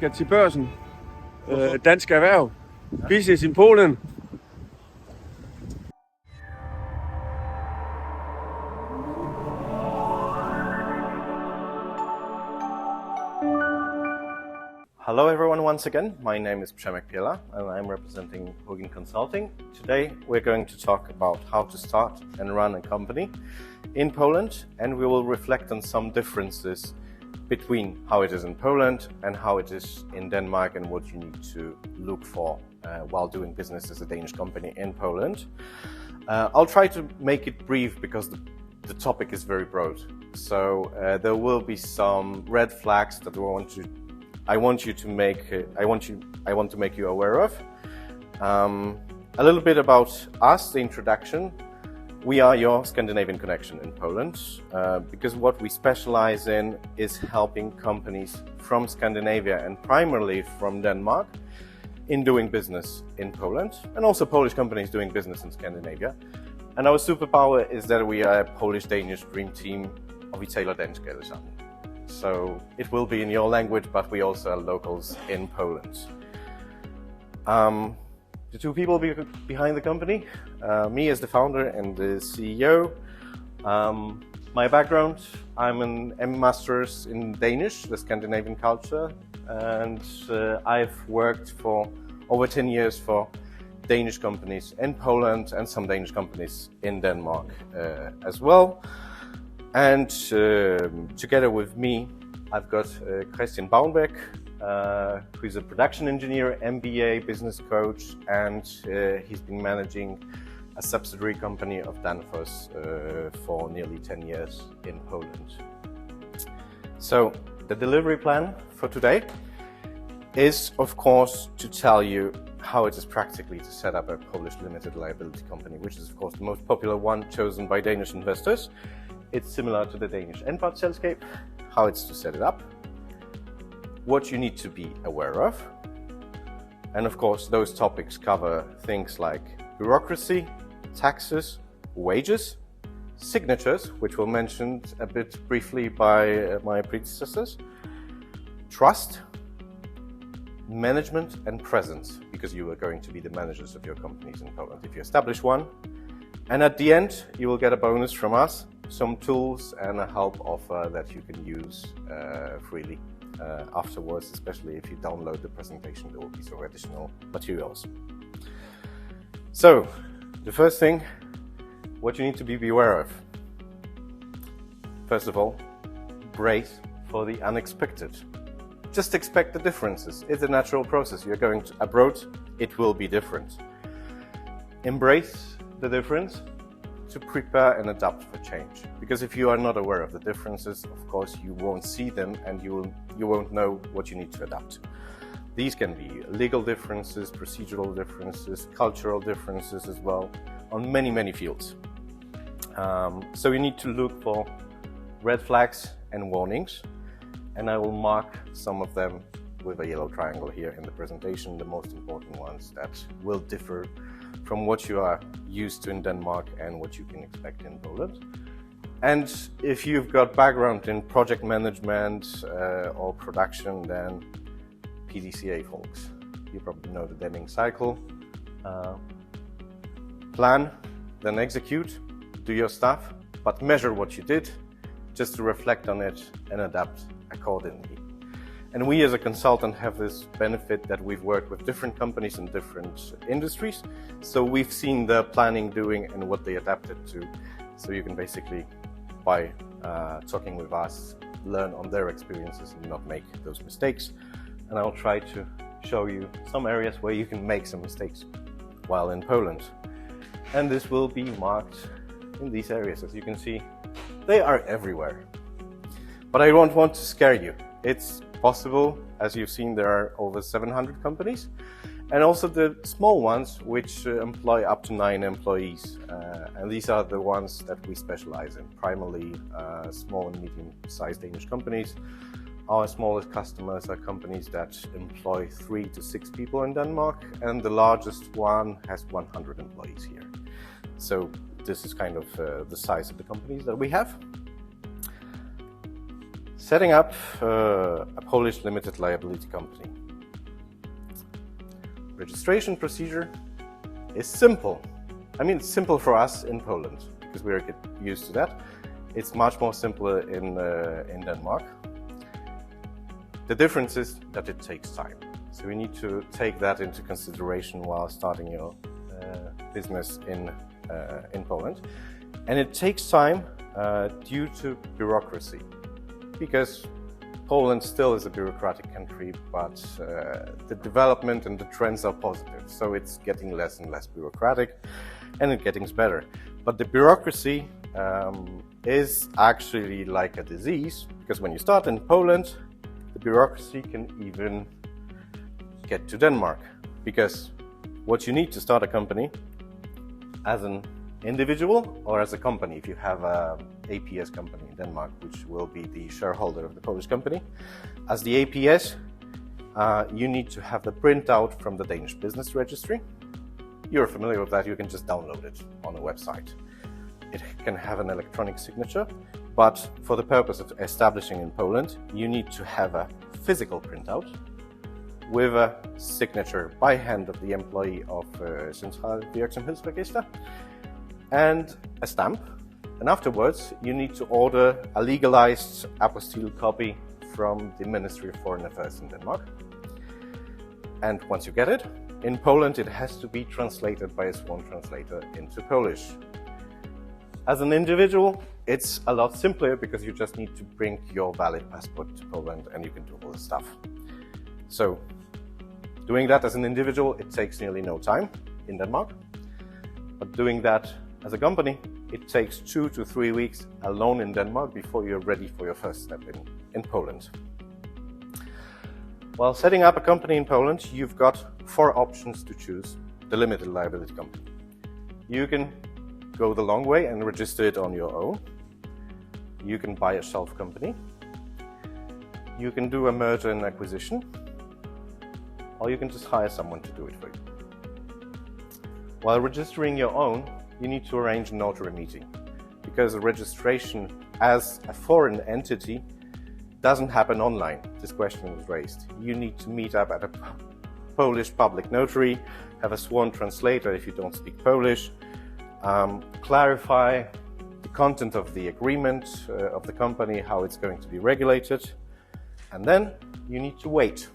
skal til børsen. Dansk Erhverv. Business in Poland. Hello everyone once again, my name is Przemysław Piela and I'm representing Hogan Consulting. Today we're going to talk about how to start and run a company in Poland, and we will reflect on some differences between how it is in Poland and how it is in Denmark and what you need to look for while doing business as a Danish company in Poland. I'll try to make it brief because the topic is very broad. So there will be some red flags that I want to make you aware of. A little bit about us, the introduction. We are your Scandinavian connection in Poland because what we specialize in is helping companies from Scandinavia and primarily from Denmark in doing business in Poland, and also Polish companies doing business in Scandinavia. And our superpower is that we are a Polish-Danish dream team, og vi taler dansk alle sammen. So it will be in your language, but we also are locals in Poland. The two people behind the company, me as the founder and the CEO. My background, I'm an M.Masters in Danish, the Scandinavian culture, and I've worked for over 10 years for Danish companies in Poland and some Danish companies in Denmark as well. And together with me, I've got Christian Baunbeck, who's a production engineer, MBA, business coach, and he's been managing a subsidiary company of Danfoss for nearly 10 years in Poland. So the delivery plan for today is, of course, to tell you how it is practically to set up a Polish limited liability company, which is, of course, the most popular one chosen by Danish investors. It's similar to the Danish Anpartsselskab, how it's to set it up, what you need to be aware of, and of course those topics cover things like bureaucracy, taxes, wages, signatures, which were mentioned a bit briefly by my predecessors, trust, management and presence, because you are going to be the managers of your companies in Poland if you establish one. And at the end, you will get a bonus from us, some tools and a help offer that you can use freely afterwards, especially if you download the presentation. There will be some additional materials. So, the first thing, what you need to be aware of. First of all, brace for the unexpected. Just expect the differences. It's a natural process. You're going abroad, it will be different. Embrace the difference to prepare and adapt for change. Because if you are not aware of the differences, of course, you won't see them and you won't know what you need to adapt to. These can be legal differences, procedural differences, cultural differences as well, on many, many fields. So you need to look for red flags and warnings, and I will mark some of them with a yellow triangle here in the presentation, the most important ones that will differ from what you are used to in Denmark and what you can expect in Poland. And if you've got background in project management or production, then PDCA folks. You probably know the Deming cycle. Plan, then execute, do your stuff, but measure what you did just to reflect on it and adapt accordingly. And we as a consultant have this benefit that we've worked with different companies in different industries. So we've seen the planning, doing, and what they adapted to. So you can basically, by talking with us, learn on their experiences and not make those mistakes. And I'll try to show you some areas where you can make some mistakes while in Poland. And this will be marked in these areas. As you can see, they are everywhere. But I don't want to scare you. It's possible. As you've seen, there are over 700 companies, and also the small ones which employ up to 9 employees. And these are the ones that we specialize in, primarily small and medium-sized Danish companies. Our smallest customers are companies that employ 3 to 6 people in Denmark, and the largest one has 100 employees here. So this is kind of the size of the companies that we have. Setting up a Polish limited liability company. Registration procedure is simple. I mean, it's simple for us in Poland because we're used to that. It's much more simpler in Denmark. The difference is that it takes time. So we need to take that into consideration while starting your business in Poland. And it takes time due to bureaucracy, because Poland still is a bureaucratic country, but the development and the trends are positive. So it's getting less and less bureaucratic, and it's getting better. But the bureaucracy is actually like a disease, because when you start in Poland, the bureaucracy can even get to Denmark. Because what you need to start a company as an individual or as a company, if you have a APS company in Denmark, which will be the shareholder of the Polish company, as the APS, you need to have the printout from the Danish business registry. You're familiar with that, you can just download it on a website. It can have an electronic signature, but for the purpose of establishing in Poland, you need to have a physical printout with a signature by hand of the employee of Central Virksomhedsregister and a stamp. And afterwards, you need to order a legalized apostille copy from the Ministry of Foreign Affairs in Denmark. And once you get it, in Poland it has to be translated by a sworn translator into Polish. As an individual, it's a lot simpler because you just need to bring your valid passport to Poland and you can do all this stuff. So, doing that as an individual, it takes nearly no time in Denmark. But doing that as a company, it takes 2 to 3 weeks alone in Denmark before you're ready for your first step in Poland. While setting up a company in Poland, you've got 4 options to choose the limited liability company. You can go the long way and register it on your own. You can buy a shelf company. You can do a merger and acquisition. Or you can just hire someone to do it for you. While registering your own, you need to arrange a notary meeting, because the registration as a foreign entity doesn't happen online. This question was raised. You need to meet up at a Polish public notary, have a sworn translator if you don't speak Polish, clarify the content of the agreement of the company, how it's going to be regulated, and then you need to wait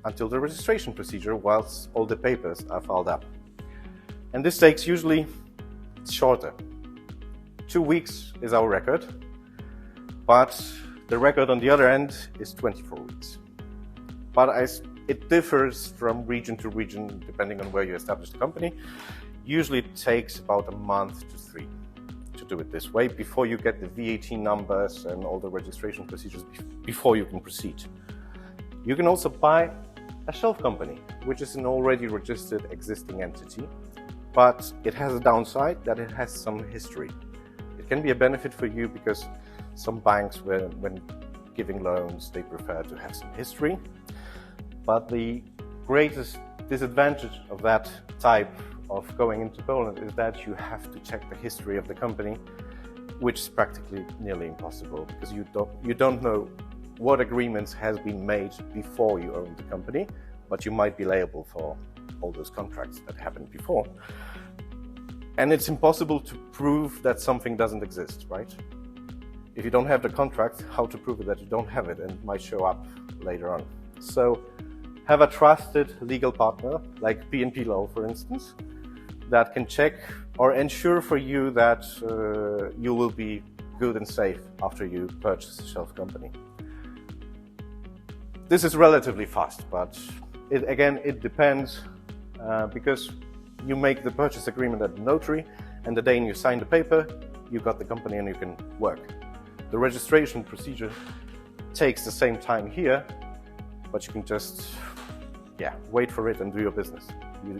until the registration procedure whilst all the papers are filed up. And this takes usually shorter. 2 weeks is our record, but the record on the other end is 24 weeks. But it differs from region to region depending on where you establish the company. Usually it takes about a month to 3 to do it this way before you get the VAT numbers and all the registration procedures before you can proceed. You can also buy a shelf company, which is an already registered existing entity, but it has a downside that it has some history. It can be a benefit for you because some banks, when giving loans, they prefer to have some history. But the greatest disadvantage of that type of going into Poland is that you have to check the history of the company, which is practically nearly impossible because you don't know what agreements has been made before you own the company, but you might be liable for all those contracts that happened before. And it's impossible to prove that something doesn't exist, right? If you don't have the contract, how to prove that you don't have it, and it might show up later on. So have a trusted legal partner, like P&P Law, for instance, that can check or ensure for you that you will be good and safe after you purchase a shelf company. This is relatively fast, but it depends because you make the purchase agreement at the notary, and the day you sign the paper, you got the company and you can work. The registration procedure takes the same time here, but you can just wait for it and do your business.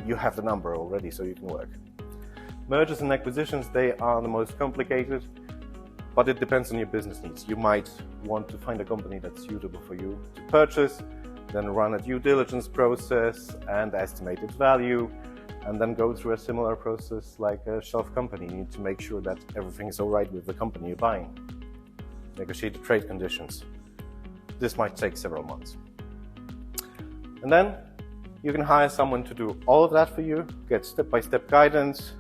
You have the number already, so you can work. Mergers and acquisitions, they are the most complicated, but it depends on your business needs. You might want to find a company that's suitable for you to purchase, then run a due diligence process and estimate its value, and then go through a similar process like a shelf company. You need to make sure that everything is all right with the company you're buying. negotiate the trade conditions. This might take several months. And then you can hire someone to do all of that for you, get step-by-step guidance,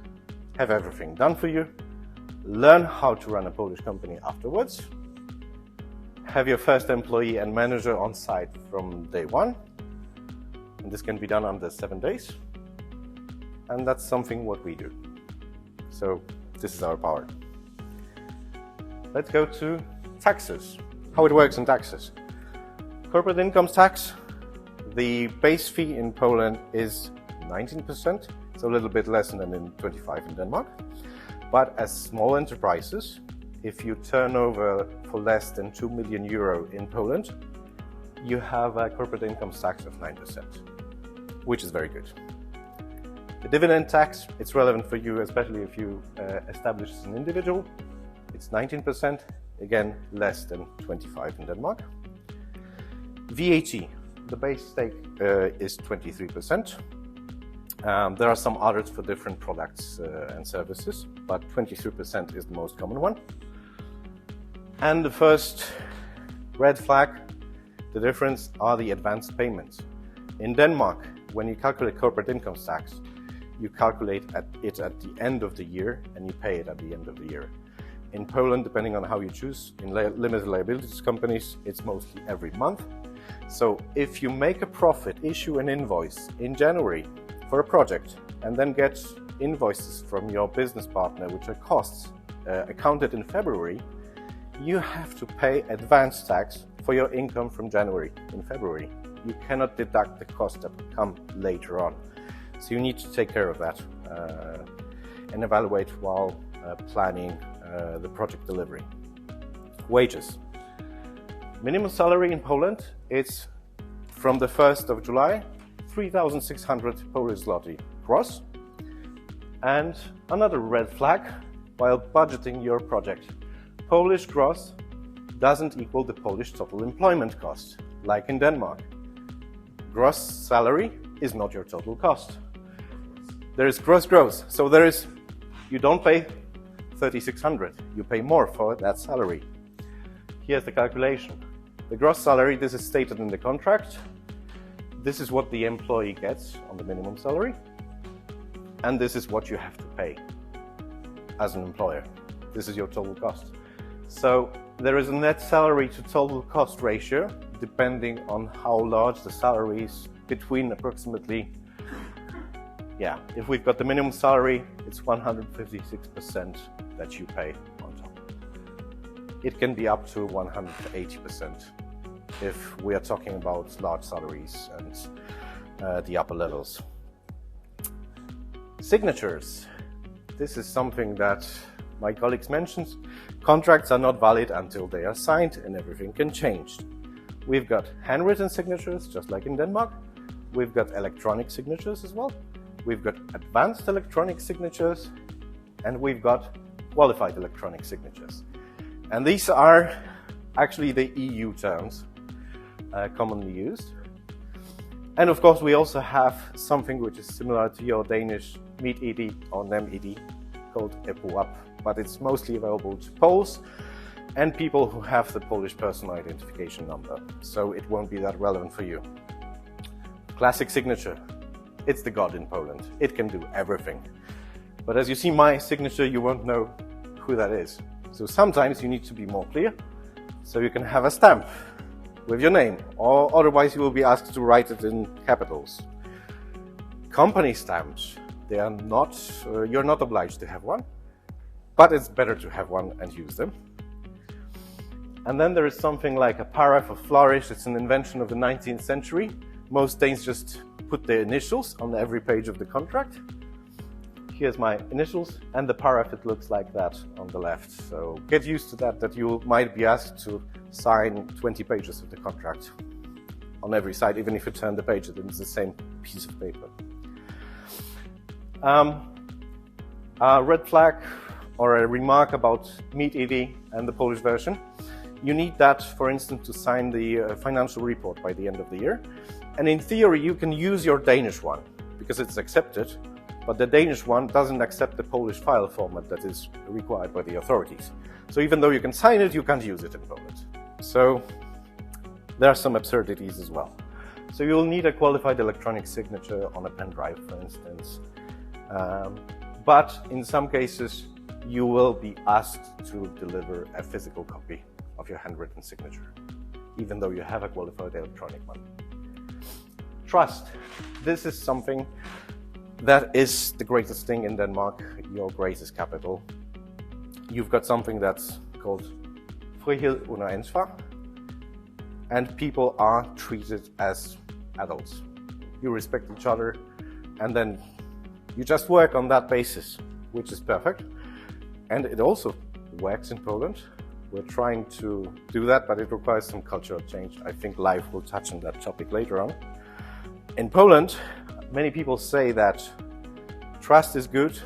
have everything done for you, learn how to run a Polish company afterwards, have your first employee and manager on site from day one, and this can be done under 7 days, and that's something what we do. So this is our power. Let's go to taxes, how it works in taxes. Corporate income tax, the base fee in Poland is 19%, so a little bit less than in 25% in Denmark. But as small enterprises, if you turn over for less than 2 million euro in Poland, you have a corporate income tax of 9%, which is very good. The dividend tax, it's relevant for you, especially if you establish as an individual. It's 19%, again, less than 25% in Denmark. VAT, the base stake is 23%. There are some others for different products and services, but 23% is the most common one. And the first red flag, the difference are the advanced payments. In Denmark, when you calculate corporate income tax, you calculate it at the end of the year and you pay it at the end of the year. In Poland, depending on how you choose, in limited liabilities companies, it's mostly every month. So if you make a profit, issue an invoice in January for a project, and then get invoices from your business partner, which are costs accounted in February, you have to pay advance tax for your income from January in February. You cannot deduct the costs that come later on. So you need to take care of that and evaluate while planning the project delivery. Wages. Minimum salary in Poland is from the 1st of July, 3,600 Polish zloty gross. And another red flag while budgeting your project. Polish gross doesn't equal the Polish total employment cost, like in Denmark. Gross salary is not your total cost. There is gross, so you don't pay 3,600, you pay more for that salary. Here's the calculation. The gross salary, this is stated in the contract. This is what the employee gets on the minimum salary. And this is what you have to pay as an employer. This is your total cost. So there is a net salary to total cost ratio, depending on how large the salary is, between approximately, if we've got the minimum salary, it's 156% that you pay on top. It can be up to 180% if we are talking about large salaries and the upper levels. Signatures. This is something that my colleagues mentioned. Contracts are not valid until they are signed, and everything can change. We've got handwritten signatures, just like in Denmark. We've got electronic signatures as well. We've got advanced electronic signatures, and we've got qualified electronic signatures. And these are actually the EU terms commonly used. And of course, we also have something which is similar to your Danish MitID or NemID called EPUAP, but it's mostly available to Poles and people who have the Polish personal identification number, so it won't be that relevant for you. Classic signature. It's the god in Poland. It can do everything. But as you see my signature, you won't know who that is. So sometimes you need to be more clear, so you can have a stamp with your name, or otherwise you will be asked to write it in capitals. Company stamps, they are not, you're not obliged to have one, but it's better to have one and use them. And then there is something like a paraph or flourish. It's an invention of the 19th century. Most Danes just put their initials on every page of the contract. Here's my initials, and the paraph, it looks like that on the left. So get used to that you might be asked to sign 20 pages of the contract on every side, even if you turn the page, it's the same piece of paper. A red flag or a remark about MitID and the Polish version. You need that, for instance, to sign the financial report by the end of the year. And in theory, you can use your Danish one because it's accepted, but the Danish one doesn't accept the Polish file format that is required by the authorities. So even though you can sign it, you can't use it in Poland. So there are some absurdities as well. So you'll need a qualified electronic signature on a pen drive, for instance. But in some cases, you will be asked to deliver a physical copy of your handwritten signature, even though you have a qualified electronic one. Trust. This is something that is the greatest thing in Denmark, your greatest capital. You've got something that's called frihed under ansvar, and people are treated as adults. You respect each other, and then you just work on that basis, which is perfect. And it also works in Poland. We're trying to do that, but it requires some cultural change. I think Leif will touch on that topic later on. In Poland, many people say that trust is good,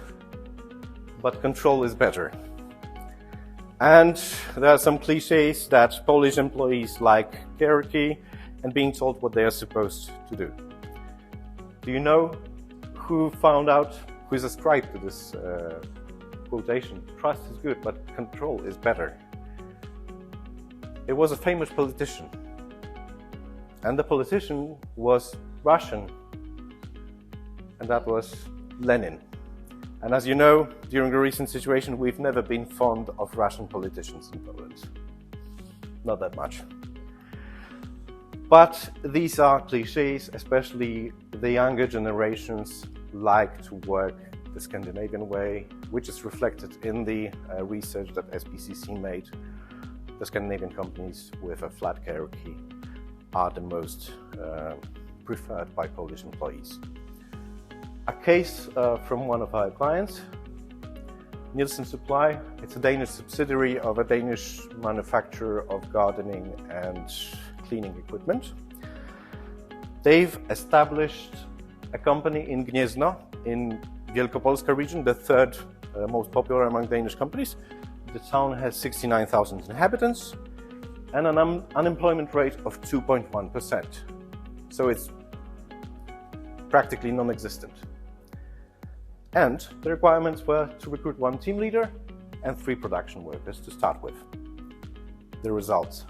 but control is better. And there are some cliches that Polish employees like hierarchy and being told what they are supposed to do. Do you know who is ascribed to this quotation? Trust is good, but control is better. It was a famous politician. And the politician was Russian. And that was Lenin. And as you know, during the recent situation, we've never been fond of Russian politicians in Poland. Not that much. But these are cliches, especially the younger generations like to work the Scandinavian way, which is reflected in the research that SPCC made. The Scandinavian companies with a flat hierarchy are the most preferred by Polish employees. A case from one of our clients, Nielsen Supply. It's a Danish subsidiary of a Danish manufacturer of gardening and cleaning equipment. They've established a company in Gniezno, in Wielkopolska region, the third most popular among Danish companies. The town has 69,000 inhabitants and an unemployment rate of 2.1%. So it's practically non-existent. And the requirements were to recruit 1 team leader and 3 production workers to start with. The results.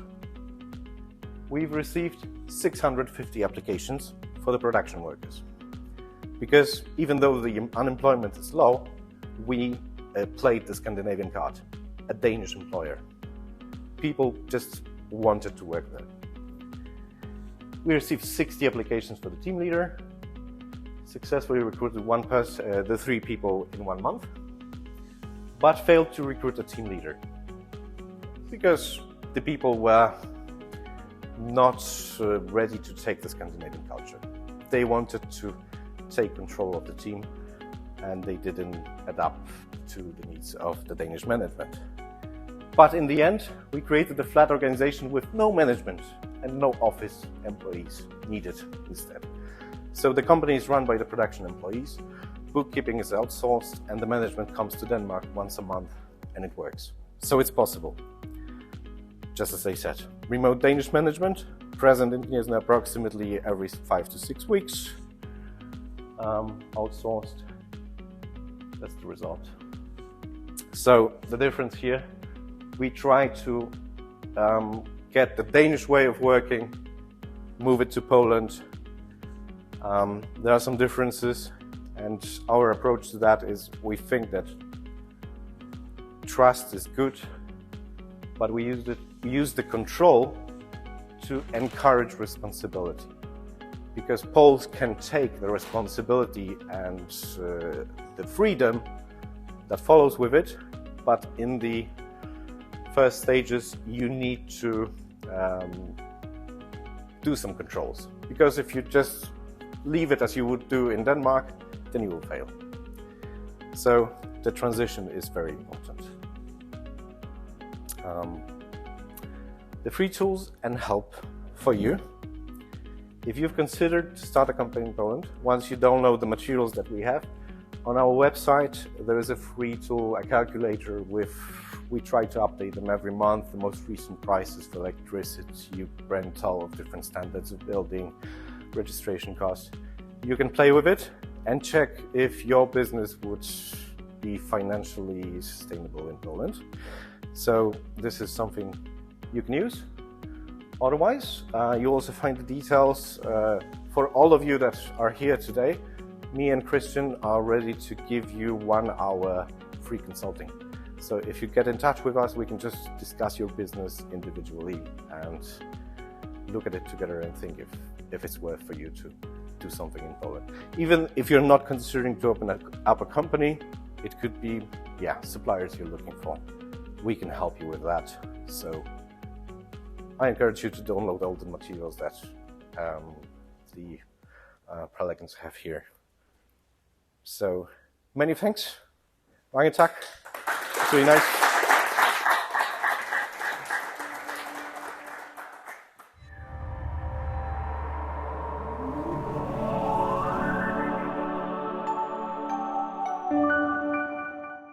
We've received 650 applications for the production workers. Because even though the unemployment is low, we played the Scandinavian card, a Danish employer. People just wanted to work there. We received 60 applications for the team leader, successfully recruited the 3 people in 1 month, but failed to recruit a team leader because the people were not ready to take the Scandinavian culture. They wanted to take control of the team and they didn't adapt to the needs of the Danish management. But in the end, we created a flat organization with no management and no office employees needed instead. So the company is run by the production employees, bookkeeping is outsourced, and the management comes to Denmark once a month, and it works. So it's possible. Just as I said, remote Danish management, present in Gniezno approximately every 5 to 6 weeks, outsourced. That's the result. So the difference here, we try to get the Danish way of working, move it to Poland. There are some differences, and our approach to that is we think that trust is good, but we use the control to encourage responsibility. Because Poles can take the responsibility and the freedom that follows with it, but in the first stages you need to do some controls. Because if you just leave it as you would do in Denmark, then you will fail. So the transition is very important. The free tools and help for you. If you've considered to start a company in Poland, once you download the materials that we have, on our website there is a free tool, a calculator we try to update them every month, the most recent prices for electricity, rental of different standards of building, registration costs. You can play with it and check if your business would be financially sustainable in Poland. So this is something you can use. Otherwise, you also find the details for all of you that are here today. Me and Christian are ready to give you 1 hour free consulting. So if you get in touch with us, we can just discuss your business individually and look at it together and think if it's worth for you to do something in Poland. Even if you're not considering to open up a company, it could be, suppliers you're looking for. We can help you with that. So I encourage you to download all the materials that the prelegents have here. So many thanks. Mange tak. It's really nice.